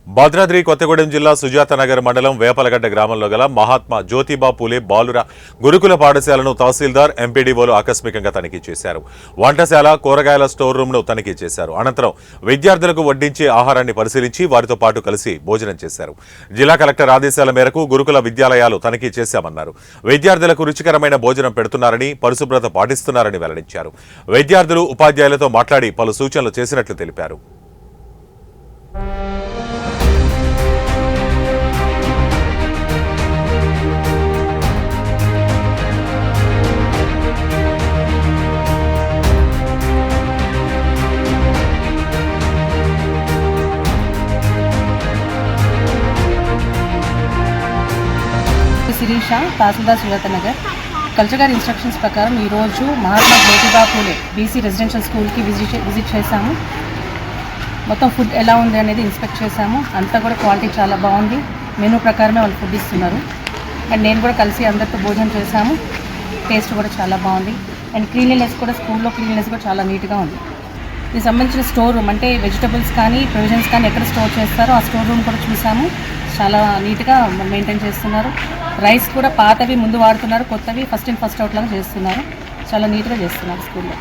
భద్రాద్రి కొత్తగూడెం జిల్లా సుజాతనగర్ మండలం వేపలగడ్డ గ్రామంలో గల మహాత్మా జ్యోతిబా పూలే బాలుర గురుకుల పాఠశాలను తహసీల్దార్ ఎంపీడీఓలు ఆకస్మికంగా తనిఖీ చేశారు. వంటశాల, కూరగాయల స్టోర్ రూమ్ ను తనిఖీ చేశారు. అనంతరం విద్యార్థులకు వడ్డించే ఆహారాన్ని పరిశీలించి వారితో పాటు కలిసి భోజనం చేశారు. జిల్లా కలెక్టర్ ఆదేశాల మేరకు గురుకుల విద్యాలయాలు తనిఖీ చేశామన్నారు. విద్యార్థులకు రుచికరమైన భోజనం పెడుతున్నారని, పరిశుభ్రత పాటిస్తున్నారని వెల్లడించారు. విద్యార్థులు ఉపాధ్యాయులతో మాట్లాడి పలు సూచనలు చేసినట్లు తెలిపారు. శిరీష, తహసీల్దార్ సుజాతనగర్. కలెక్టర్ గారి ఇన్స్ట్రక్షన్స్ ప్రకారం ఈరోజు మహాత్మా జ్యోతిబా పూలే బీసీ రెసిడెన్షియల్ స్కూల్కి విజిట్ చేశాము. మొత్తం ఫుడ్ ఎలా ఉంది అనేది ఇన్స్పెక్ట్ చేశాము. అంతా కూడా క్వాలిటీ చాలా బాగుంది. మెనూ ప్రకారమే వాళ్ళు ఫుడ్ ఇస్తున్నారు. అండ్ నేను కూడా కలిసి అందరితో భోజనం చేశాము. టేస్ట్ కూడా చాలా బాగుంది. అండ్ క్లీన్లీనెస్ కూడా, స్కూల్లో క్లీన్లీనెస్ కూడా చాలా నీట్గా ఉంది. దీనికి సంబంధించిన స్టోర్ రూమ్, అంటే వెజిటబుల్స్ కానీ ప్రొవిజన్స్ కానీ ఎక్కడ స్టోర్ చేస్తారో ఆ స్టోర్ రూమ్ కూడా చూసాము. చాలా నీట్గా మెయింటైన్ చేస్తున్నారు. రైస్ కూడా పాతవి ముందు వాడుతున్నారు, కొత్తవి ఫస్ట్ ఇన్ ఫస్ట్ అవుట్ లాగా చేస్తున్నారు. చాలా నీట్గా చేస్తున్నారు స్కూల్లో.